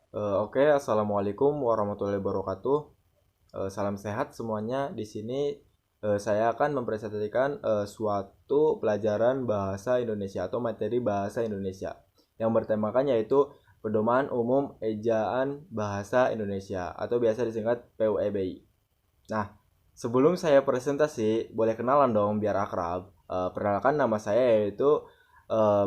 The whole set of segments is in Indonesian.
Assalamualaikum warahmatullahi wabarakatuh. Salam sehat semuanya. Di sini saya akan mempresentasikan suatu pelajaran bahasa Indonesia atau materi bahasa Indonesia yang bertemakan yaitu Pedoman Umum Ejaan Bahasa Indonesia atau biasa disingkat PUEBI. Nah, sebelum saya presentasi, boleh kenalan dong biar akrab. Perkenalkan nama saya yaitu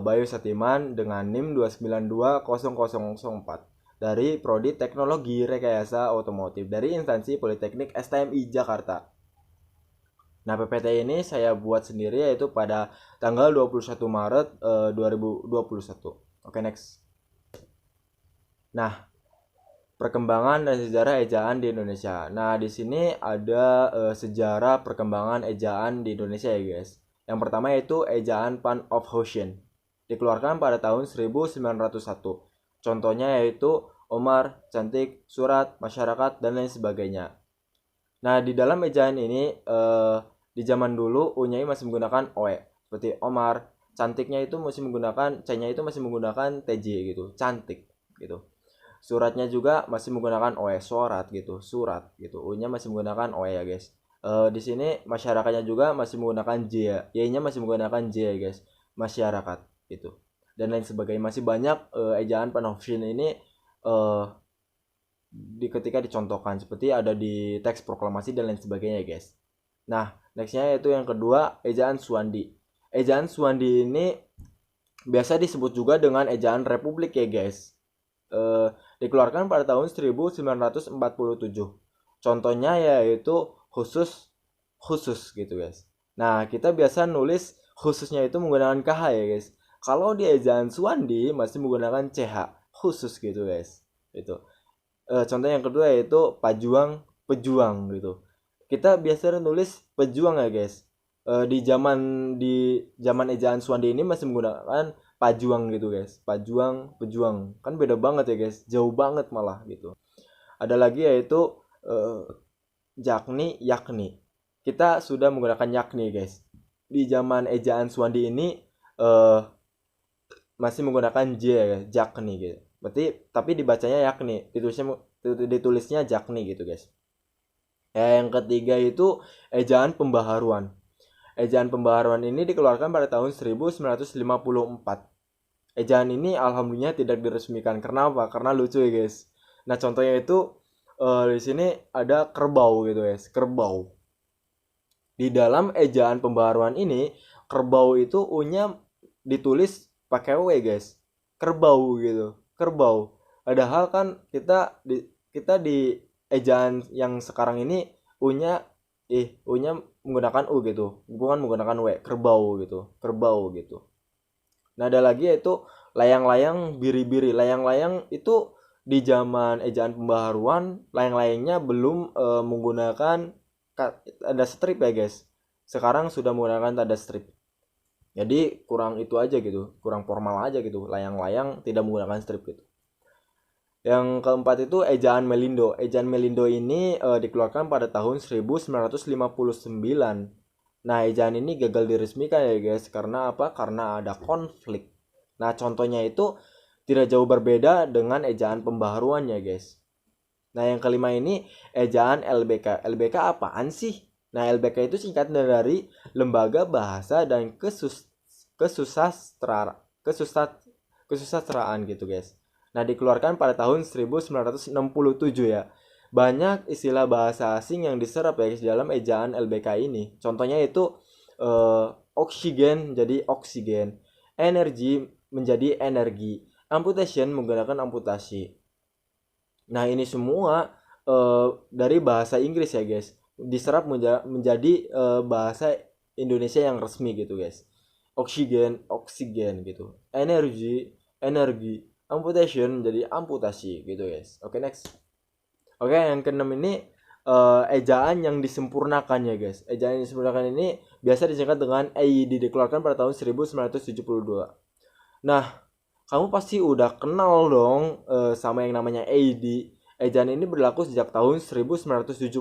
Bayu Satiman dengan NIM 2920004 dari Prodi Teknologi Rekayasa Otomotif dari instansi Politeknik STMI Jakarta. Nah, PPT ini saya buat sendiri yaitu pada tanggal 21 Maret 2021. Oke, next. Nah, perkembangan dan sejarah ejaan di Indonesia. Nah, di sini ada sejarah perkembangan ejaan di Indonesia ya, guys. Yang pertama yaitu ejaan Pan of Hosien. Dikeluarkan pada tahun 1901. Contohnya yaitu Omar, Cantik, Surat, Masyarakat, dan lain sebagainya. Nah, di dalam ejaan ini di zaman dulu U-nya masih menggunakan OE. Seperti Omar, cantiknya itu masih menggunakan C-nya itu masih menggunakan TJ gitu, cantik gitu. Suratnya juga masih menggunakan OE, surat gitu, surat gitu. U-nya masih menggunakan OE ya, guys. Di sini masyarakatnya juga masih menggunakan J ya. Y-nya masih menggunakan J ya, guys. Masyarakat gitu. Dan lain sebagainya. Masih banyak ejaan Panofshin ini ketika dicontohkan seperti ada di teks proklamasi dan lain sebagainya, guys. Nah, nextnya yaitu yang kedua, ejaan Suwandi. Ejaan Suwandi ini biasa disebut juga dengan ejaan Republik ya, guys. Dikeluarkan pada tahun 1947. Contohnya yaitu khusus gitu, guys. Nah, kita biasa nulis khususnya itu menggunakan KH ya, guys. Kalau di ejaan Suwandi masih menggunakan CH, khusus gitu, guys. Itu. Contoh yang kedua yaitu pejuang gitu. Kita biasa nulis pejuang ya, guys. Di zaman ejaan Suwandi ini masih menggunakan pajuang gitu, guys. Pejuang kan beda banget ya, guys, jauh banget malah gitu. Ada lagi yaitu yakni. Kita sudah menggunakan yakni, guys. Di zaman ejaan Suwandi ini eh, masih menggunakan j ya, guys, jakni gitu. Berarti tapi dibacanya yakni, ditulisnya jakni gitu, guys. Yang ketiga itu ejaan pembaharuan. Ejaan pembaharuan ini dikeluarkan pada tahun 1954. Ejaan ini alhamdulillah tidak diresmikan. Kenapa? Karena lucu ya, guys. Nah, contohnya itu di sini ada kerbau gitu, guys. Kerbau. Di dalam ejaan pembaharuan ini, kerbau itu U-nya ditulis pakai W, guys. Kerbau gitu. Kerbau. Padahal kan kita di ejaan yang sekarang ini U-nya U-nya menggunakan U gitu, bukan menggunakan W, kerbau gitu, kerbau gitu. Nah, ada lagi yaitu layang-layang biri-biri. Layang-layang itu di zaman ejaan pembaharuan, layang-layangnya belum menggunakan tanda strip ya, guys. Sekarang sudah menggunakan tanda strip. Jadi kurang itu aja gitu, kurang formal aja gitu. Layang-layang tidak menggunakan strip gitu. Yang keempat itu ejaan Melindo. Ejaan Melindo ini dikeluarkan pada tahun 1959. Nah, ejaan ini gagal diresmikan ya, guys. Karena apa? Karena ada konflik. Nah, contohnya itu tidak jauh berbeda dengan ejaan pembaharuan ya, guys. Nah, yang kelima ini ejaan LBK. LBK apaan sih? Nah, LBK itu singkatan dari Lembaga Bahasa dan Kesusastraan gitu, guys. Nah, dikeluarkan pada tahun 1967 ya. Banyak istilah bahasa asing yang diserap ya di dalam ejaan LBK ini. Contohnya itu oksigen jadi oksigen, energi menjadi energi, amputation menggunakan amputasi. Nah, ini semua dari bahasa Inggris ya, guys. Diserap menjadi bahasa Indonesia yang resmi gitu, guys. Oksigen gitu. Energi, amputation jadi amputasi gitu, guys. Oke, next. Oke, yang keenam ini ejaan yang disempurnakan ya, guys. Ejaan yang disempurnakan ini biasa disingkat dengan EID, dikeluarkan pada tahun 1972. Nah, kamu pasti udah kenal dong sama yang namanya EID. Ejaan ini berlaku sejak tahun 1972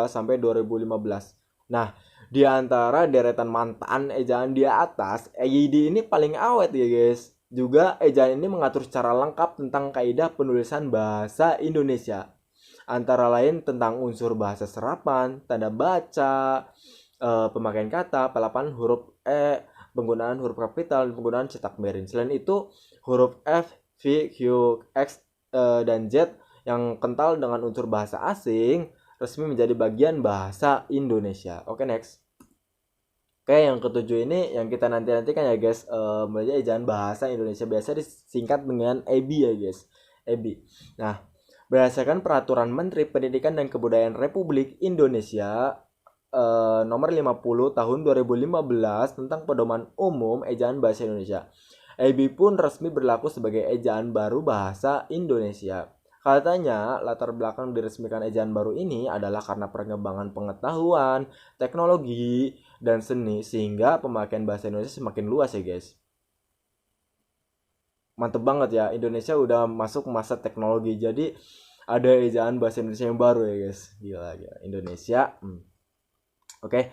sampai 2015. Nah, di antara deretan mantan ejaan di atas, EID ini paling awet ya, guys. Juga ejaan ini mengatur secara lengkap tentang kaidah penulisan bahasa Indonesia. Antara lain tentang unsur bahasa serapan, tanda baca, pemakaian kata, pelafalan huruf E, penggunaan huruf kapital, dan penggunaan cetak miring. Selain itu, huruf F, V, Q, X, dan Z yang kental dengan unsur bahasa asing resmi menjadi bagian bahasa Indonesia. Oke, next. Oke, yang ketujuh ini yang kita nanti-nantikan ya guys, belajar ejaan bahasa Indonesia, biasa disingkat dengan EBI ya guys. EBI. Nah, berdasarkan peraturan Menteri Pendidikan dan Kebudayaan Republik Indonesia nomor 50 tahun 2015 tentang pedoman umum ejaan bahasa Indonesia. EBI pun resmi berlaku sebagai ejaan baru bahasa Indonesia. Katanya, latar belakang diresmikan ejaan baru ini adalah karena perkembangan pengetahuan, teknologi, dan seni, sehingga pemakaian bahasa Indonesia semakin luas ya guys. Mantep banget ya, Indonesia udah masuk masa teknologi, jadi ada ejaan bahasa Indonesia yang baru ya guys. Gila, gila. Indonesia. Oke.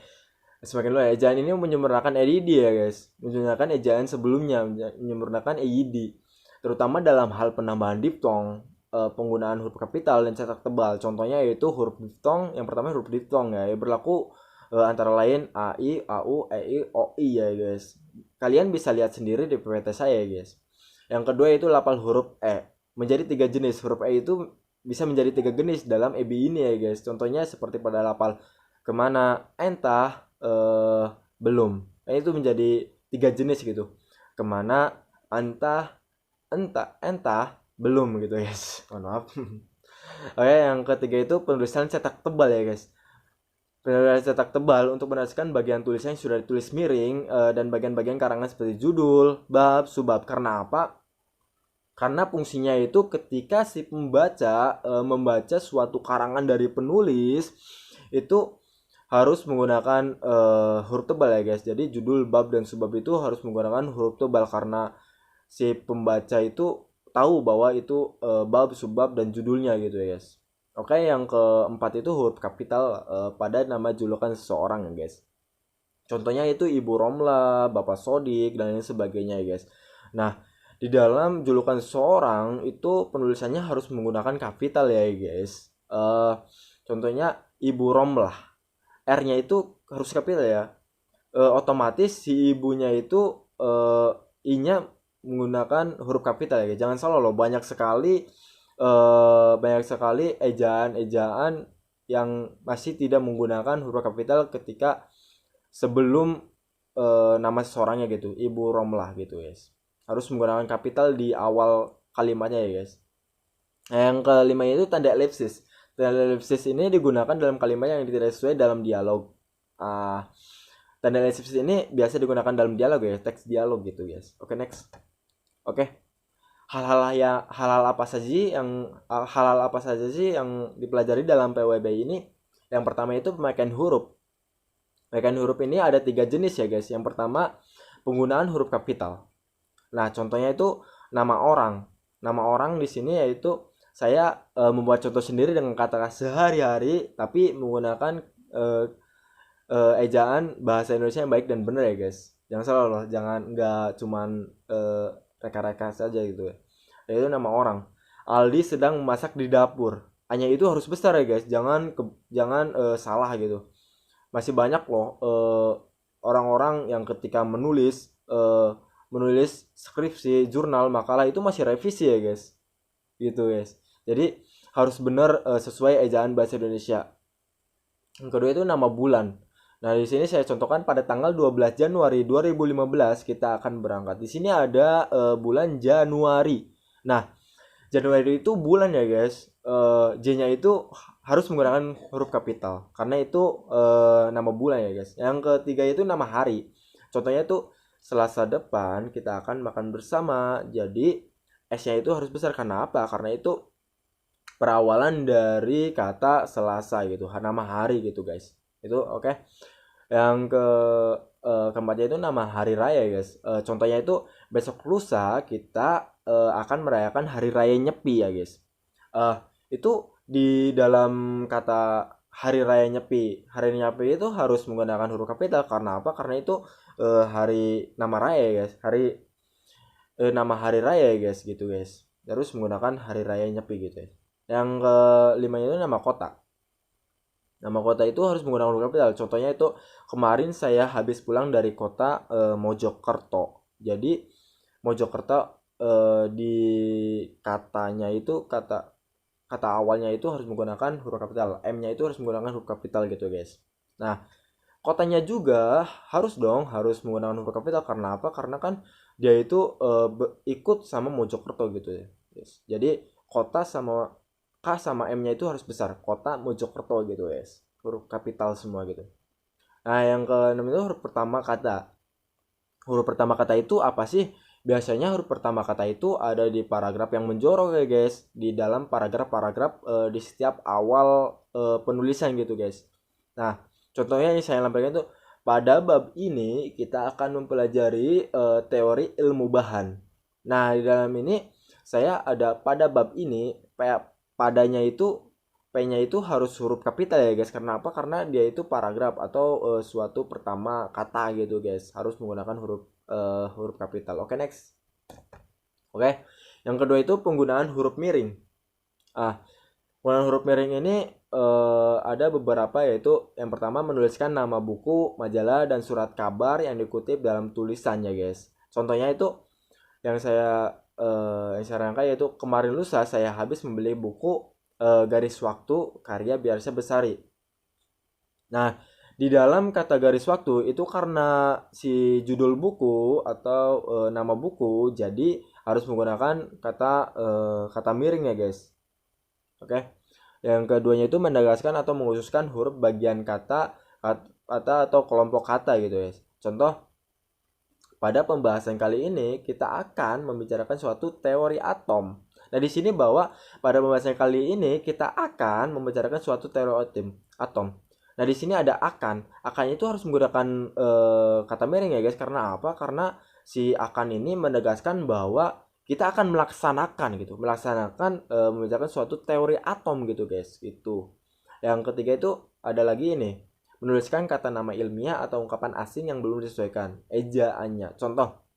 Semakin luas, ejaan ini menyempurnakan EYD ya guys. Menyempurnakan ejaan sebelumnya, menyempurnakan EYD. Terutama dalam hal penambahan diftong, penggunaan huruf kapital dan cetak tebal. Contohnya yaitu huruf diftong, yang pertama huruf diftong ya, yang berlaku antara lain A, I, A, U, E, I, O, I ya guys. Kalian bisa lihat sendiri di PPT saya ya guys. Yang kedua itu lapal huruf E. Menjadi 3 jenis. Huruf E itu bisa menjadi 3 jenis dalam EBI ini ya guys. Contohnya seperti pada lapal kemana, entah, belum. Itu menjadi 3 jenis gitu. Kemana, entah, entah, belum gitu guys. Mohon maaf. Oke, yang ketiga itu penulisan cetak tebal ya guys. Penulisan cetak tebal untuk menjelaskan bagian tulisan yang sudah ditulis miring, dan bagian-bagian karangan seperti judul, bab, subbab. Karena apa? Karena fungsinya itu ketika si pembaca membaca suatu karangan dari penulis itu harus menggunakan huruf tebal ya guys. Jadi judul, bab, dan subbab itu harus menggunakan huruf tebal karena si pembaca itu tahu bahwa itu bab, subbab, dan judulnya gitu ya guys. Oke, yang keempat itu huruf kapital pada nama julukan seseorang ya guys. Contohnya itu Ibu Romla, Bapak Sodik, dan lain sebagainya ya guys. Nah, di dalam julukan seseorang itu penulisannya harus menggunakan kapital ya guys. Contohnya Ibu Romlah, R-nya itu harus kapital ya. Otomatis si ibunya itu I-nya menggunakan huruf kapital ya guys. Jangan salah loh, banyak sekali ejaan-ejaan yang masih tidak menggunakan huruf kapital ketika sebelum nama seseorangnya gitu, Ibu Romlah gitu guys. Harus menggunakan kapital di awal kalimatnya ya guys. Yang kelima itu tanda elipsis. Tanda elipsis ini digunakan dalam kalimat yang tidak sesuai dalam dialog. Tanda elipsis ini biasa digunakan dalam dialog ya, teks dialog gitu guys. Oke, next. Oke. Hal-hal apa saja sih yang dipelajari dalam PWB ini? Yang pertama itu pemakaian huruf. Pemakaian huruf ini ada 3 jenis ya guys. Yang pertama penggunaan huruf kapital. Nah, contohnya itu nama orang. Nama orang di sini yaitu saya membuat contoh sendiri dengan kata sehari-hari tapi menggunakan ejaan bahasa Indonesia yang baik dan benar ya guys. Jangan salah loh, jangan nggak cuman reka-reka saja gitu ya. Yaitu nama orang. Aldi sedang memasak di dapur. Hanya itu harus besar ya guys. Jangan salah gitu. Masih banyak loh orang-orang yang ketika menulis skripsi, jurnal, makalah itu masih revisi ya guys. Gitu guys. Jadi harus benar sesuai ejaan bahasa Indonesia. Yang kedua itu nama bulan. Nah, di sini saya contohkan pada tanggal 12 Januari 2015 kita akan berangkat. Di sini ada bulan Januari. Nah, Januari itu bulan ya guys. J-nya itu harus menggunakan huruf kapital karena itu nama bulan ya guys. Yang ketiga itu nama hari. Contohnya itu Selasa depan kita akan makan bersama. Jadi S-nya itu harus besar karena apa? Karena itu perawalan dari kata Selasa gitu, nama hari gitu guys. Itu oke. Yang keempatnya itu nama hari raya guys. Contohnya itu besok lusa kita akan merayakan hari raya Nyepi ya guys. Itu di dalam kata hari raya Nyepi itu harus menggunakan huruf kapital karena apa? Karena itu hari nama raya ya guys. nama hari raya ya guys gitu guys. Terus menggunakan hari raya Nyepi gitu ya. Yang kelima itu nama kota. Nama kota itu harus menggunakan huruf kapital. Contohnya itu kemarin saya habis pulang dari kota Mojokerto. Jadi Mojokerto di katanya itu kata kata awalnya itu harus menggunakan huruf kapital. M-nya itu harus menggunakan huruf kapital gitu guys. Nah, kotanya juga harus dong harus menggunakan huruf kapital karena apa? Karena kan dia itu ikut sama Mojokerto gitu ya. Yes. Jadi kota sama K sama M-nya itu harus besar. Kota Mojokerto gitu guys. Huruf kapital semua gitu. Nah, yang keenam itu huruf pertama kata. Huruf pertama kata itu apa sih? Biasanya huruf pertama kata itu ada di paragraf yang menjorok ya guys. Di dalam paragraf-paragraf di setiap awal penulisan gitu guys. Nah, contohnya yang saya lampirkan itu pada bab ini kita akan mempelajari teori ilmu bahan. Nah, di dalam ini saya ada pada bab ini padanya itu P-nya itu harus huruf kapital ya guys. Karena apa? Karena dia itu paragraf atau suatu pertama kata gitu guys. Harus menggunakan huruf kapital. Oke, next. Oke. Yang kedua itu penggunaan huruf miring. Penggunaan huruf miring ini ada beberapa, yaitu yang pertama menuliskan nama buku, majalah, dan surat kabar yang dikutip dalam tulisannya guys. Contohnya itu yang saya rangkai yaitu kemarin lusa saya habis membeli buku garis waktu karya Biarsa Besari. Nah, di dalam kata garis waktu itu karena si judul buku atau nama buku, jadi harus menggunakan kata miring ya guys. Oke. Yang keduanya itu menegaskan atau mengkhususkan huruf bagian kata atau kelompok kata gitu guys. Contoh, pada pembahasan kali ini kita akan membicarakan suatu teori atom. Nah, di sini bahwa pada pembahasan kali ini kita akan membicarakan suatu teori atom. Nah, di sini ada akan. Akan itu harus menggunakan kata miring ya guys. Karena apa? Karena si akan ini menegaskan bahwa kita akan melaksanakan gitu. Melaksanakan membicarakan suatu teori atom gitu guys. Gitu. Yang ketiga itu ada lagi ini. Menuliskan kata nama ilmiah atau ungkapan asing yang belum disesuaikan ejaannya. Contoh,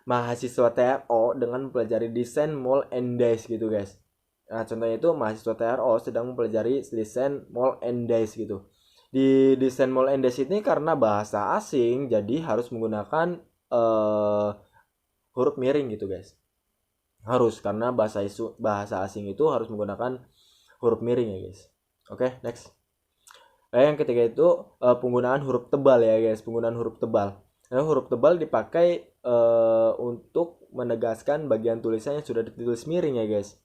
mahasiswa TRO dengan mempelajari desain mall and dice gitu guys. Nah, contohnya itu mahasiswa TRO sedang mempelajari desain mall and dice gitu. Di desain mall and dice ini karena bahasa asing, jadi harus menggunakan huruf miring gitu guys. Harus, karena bahasa asing itu harus menggunakan huruf miring ya guys. Oke, next. Yang ketiga itu penggunaan huruf tebal ya guys, penggunaan huruf tebal. Nah, huruf tebal dipakai untuk menegaskan bagian tulisan yang sudah ditulis miring ya guys.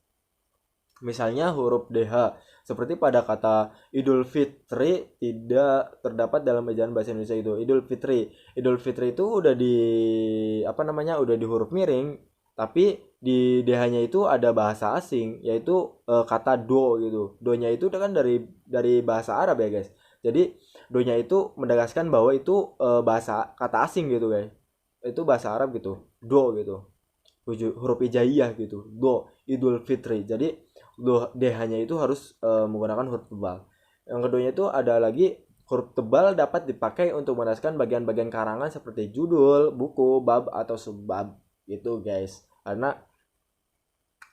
Misalnya huruf DH, seperti pada kata Idul Fitri tidak terdapat dalam ejaan bahasa Indonesia itu. Idul Fitri. Idul Fitri itu udah udah di huruf miring, tapi di DH-nya itu ada bahasa asing, yaitu kata do gitu. Do-nya itu kan dari bahasa Arab ya guys. Jadi do-nya itu menegaskan bahwa itu bahasa kata asing gitu guys. Itu bahasa Arab gitu. Do gitu. Huruf hijaiyah gitu. Do, Idul Fitri. Jadi DH-nya itu harus menggunakan huruf tebal. Yang keduanya itu ada lagi huruf tebal dapat dipakai untuk menegaskan bagian-bagian karangan seperti judul, buku, bab, atau subbab gitu guys. Karena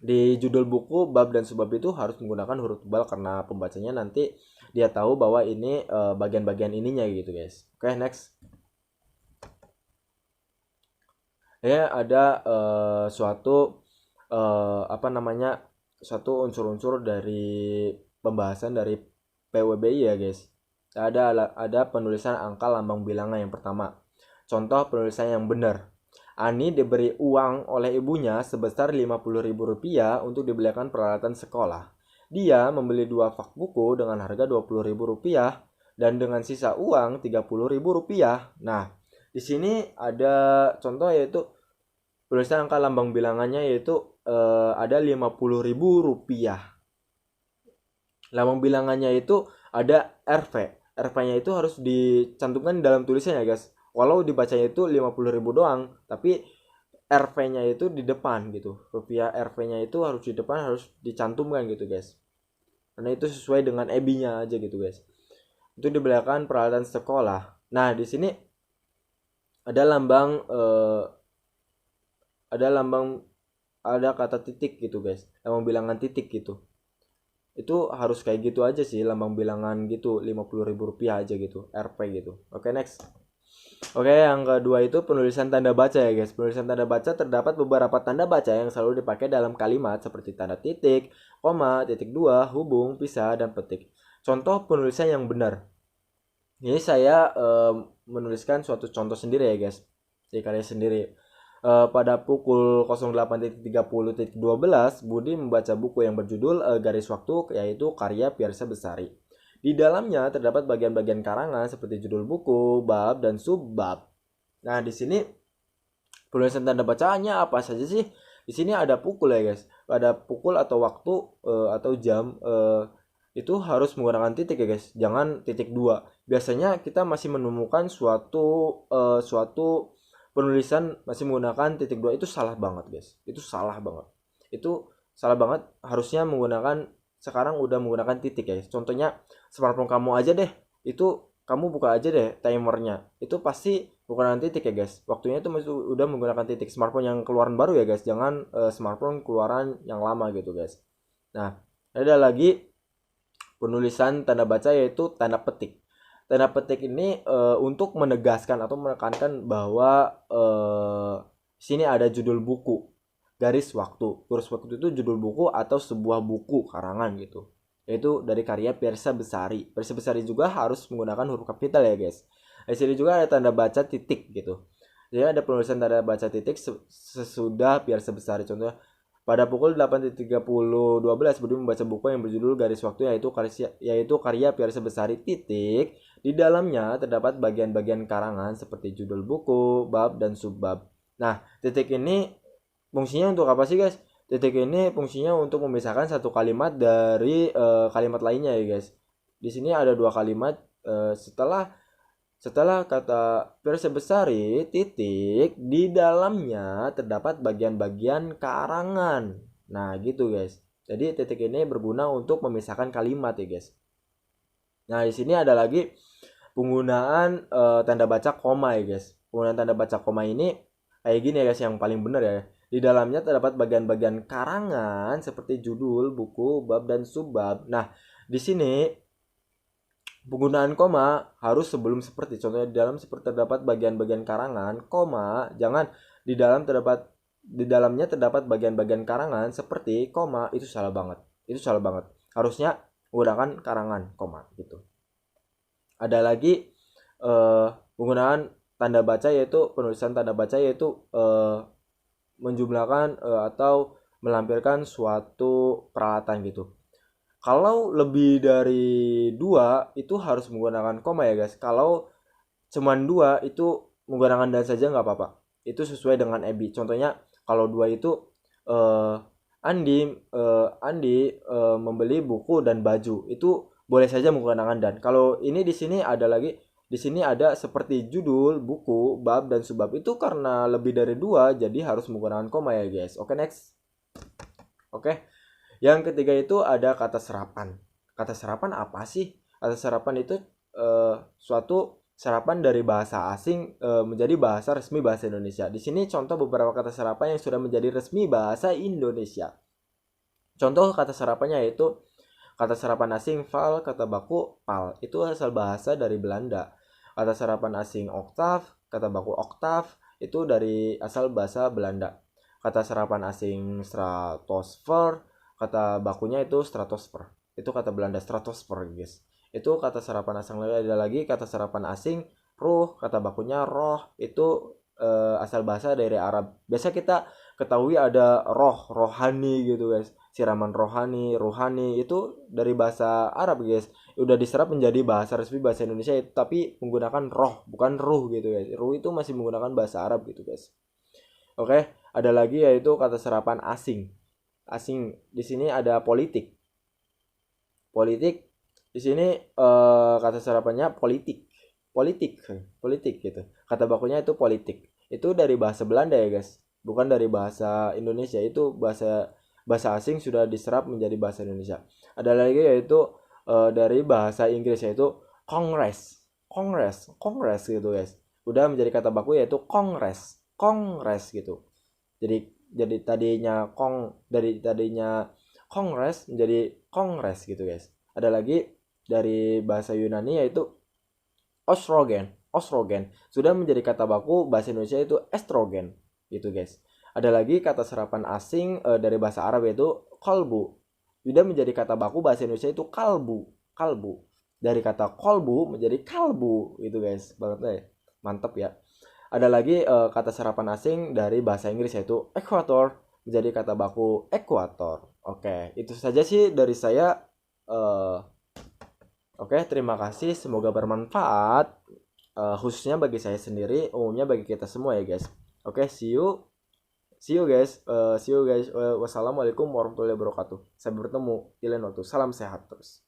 di judul buku, bab, dan subbab itu harus menggunakan huruf tebal karena pembacanya nanti dia tahu bahwa ini bagian-bagian ininya gitu guys. Oke, next. Ya, ada suatu satu unsur-unsur dari pembahasan dari PWBI ya guys. Ada penulisan angka lambang bilangan yang pertama. Contoh penulisan yang benar. Ani diberi uang oleh ibunya sebesar Rp50.000 untuk dibelikan peralatan sekolah. Dia membeli 2 fak buku dengan harga Rp20.000 dan dengan sisa uang Rp30.000. Nah, di sini ada contoh yaitu tulisan angka lambang bilangannya yaitu ada Rp50.000. Lambang bilangannya itu ada RV. RV-nya itu harus dicantumkan dalam tulisannya guys. Walau dibacanya itu 50.000 doang, tapi RV-nya itu di depan gitu. Rupiah RV-nya itu harus di depan, harus dicantumkan gitu guys. Karena itu sesuai dengan EB-nya aja gitu guys. Itu dibelikan peralatan sekolah. Nah, di sini ada lambang ada lambang, ada kata titik gitu guys, lambang bilangan titik gitu. Itu harus kayak gitu aja sih, lambang bilangan gitu, 50.000 rupiah aja gitu, Rp gitu. Oke, next. Oke, yang kedua itu penulisan tanda baca ya guys. Penulisan tanda baca, terdapat beberapa tanda baca yang selalu dipakai dalam kalimat seperti tanda titik, koma, titik dua, hubung, pisah, dan petik. Contoh penulisan yang benar. Ini saya menuliskan suatu contoh sendiri ya guys, di karya sendiri. Pada pukul 08.30.12, Budi membaca buku yang berjudul Garis Waktu, yaitu karya Piersa Besari. Di dalamnya terdapat bagian-bagian karangan seperti judul buku, bab, dan subbab. Nah, di sini penulisan tanda bacaannya apa saja sih? Di sini ada pukul ya guys. Ada pukul atau waktu atau jam, itu harus menggunakan titik ya guys. Jangan titik dua. Biasanya kita masih menemukan suatu penulisan masih menggunakan titik dua, itu salah banget guys. Itu salah banget. Itu salah banget. Harusnya menggunakan, sekarang udah menggunakan titik ya guys. Contohnya smartphone kamu aja deh. Itu kamu buka aja deh timernya. Itu pasti menggunakan titik ya guys. Waktunya itu masih udah menggunakan titik. Smartphone yang keluaran baru ya guys. Jangan smartphone keluaran yang lama gitu guys. Nah, ada lagi penulisan tanda baca yaitu tanda petik. Tanda petik ini untuk menegaskan atau menekankan bahwa sini ada judul buku, garis waktu. Garis waktu itu judul buku atau sebuah buku karangan gitu. Yaitu dari karya Piersa Besari. Piersa Besari juga harus menggunakan huruf kapital ya guys. Di sini juga ada tanda baca titik gitu. Jadi ada penulisan tanda baca titik sesudah Piersa Besari. Contohnya pada pukul 8.30.12 Budi membaca buku yang berjudul Garis Waktu, yaitu karya Piersa Besari titik. Di dalamnya terdapat bagian-bagian karangan seperti judul buku, bab, dan subbab. Nah, titik ini fungsinya untuk apa sih guys? Titik ini fungsinya untuk memisahkan satu kalimat dari kalimat lainnya ya guys. Di sini ada dua kalimat, setelah kata Piersa Besari titik, di dalamnya terdapat bagian-bagian karangan. Nah, gitu guys. Jadi titik ini berguna untuk memisahkan kalimat ya guys. Nah, di sini ada lagi penggunaan tanda baca koma ya guys. Penggunaan tanda baca koma ini kayak gini ya guys, yang paling benar ya. Di dalamnya terdapat bagian-bagian karangan seperti judul, buku, bab, dan subbab. Nah, di sini penggunaan koma harus sebelum seperti. Contohnya di dalam seperti terdapat bagian-bagian karangan, koma, jangan di dalamnya terdapat bagian-bagian karangan seperti koma, itu salah banget. Itu salah banget. Harusnya menggunakan karangan, koma gitu. Ada lagi penggunaan tanda baca, yaitu penulisan tanda baca, yaitu menjumlahkan atau melampirkan suatu peralatan gitu. Kalau lebih dari dua itu harus menggunakan koma ya guys. Kalau cuman dua itu menggunakan dan saja nggak apa-apa. Itu sesuai dengan EBI. Contohnya kalau dua itu eh, Andi membeli buku dan baju, itu boleh saja menggunakan dan. Kalau ini di sini ada lagi, di sini ada seperti judul, buku, bab, dan subbab, itu karena lebih dari dua jadi harus menggunakan koma ya guys. Oke, next. Oke. Yang ketiga itu ada kata serapan. Kata serapan apa sih? Kata serapan itu suatu serapan dari bahasa asing menjadi bahasa resmi bahasa Indonesia. Di sini contoh beberapa kata serapan yang sudah menjadi resmi bahasa Indonesia. Contoh kata serapannya yaitu kata serapan asing fal, kata baku pal. Itu asal bahasa dari Belanda. Kata serapan asing oktav, kata baku oktav, itu dari asal bahasa Belanda. Kata serapan asing stratosfer, kata bakunya itu stratosfer. Itu kata Belanda, stratosfer guys. Itu kata serapan asing. Ada lagi kata serapan asing ruh, kata bakunya roh. Itu asal bahasa dari Arab. Biasa kita ketahui ada roh, rohani gitu guys. Siraman rohani, ruhani, itu dari bahasa Arab guys. Udah diserap menjadi bahasa resmi bahasa Indonesia, tapi menggunakan roh, bukan ruh gitu guys. Ruh itu masih menggunakan bahasa Arab gitu guys. Oke, ada lagi yaitu kata serapan asing. Asing di sini ada politik. Politik di sini kata serapannya politik. Politik gitu. Kata bakunya itu politik. Itu dari bahasa Belanda ya guys, bukan dari bahasa Indonesia. Itu bahasa asing sudah diserap menjadi bahasa Indonesia. Ada lagi yaitu dari bahasa Inggris, yaitu Congress gitu guys. Udah menjadi kata baku yaitu Kongres gitu. Jadi tadinya tadinya kongres menjadi kongres gitu guys. Ada lagi dari bahasa Yunani yaitu ostrogen sudah menjadi kata baku bahasa Indonesia itu estrogen gitu guys. Ada lagi kata serapan asing dari bahasa Arab yaitu kolbu, sudah menjadi kata baku bahasa Indonesia itu kalbu. Dari kata kolbu menjadi kalbu gitu guys, banget deh, mantep ya. Ada lagi kata serapan asing dari bahasa Inggris yaitu equator menjadi kata baku ekuator. Oke, itu saja sih dari saya. eh, Oke, terima kasih. Semoga bermanfaat. Khususnya bagi saya sendiri, umumnya bagi kita semua ya guys. Oke, see you guys. See you guys. Wassalamualaikum warahmatullahi wabarakatuh. Sampai bertemu di lain waktu. Salam sehat terus.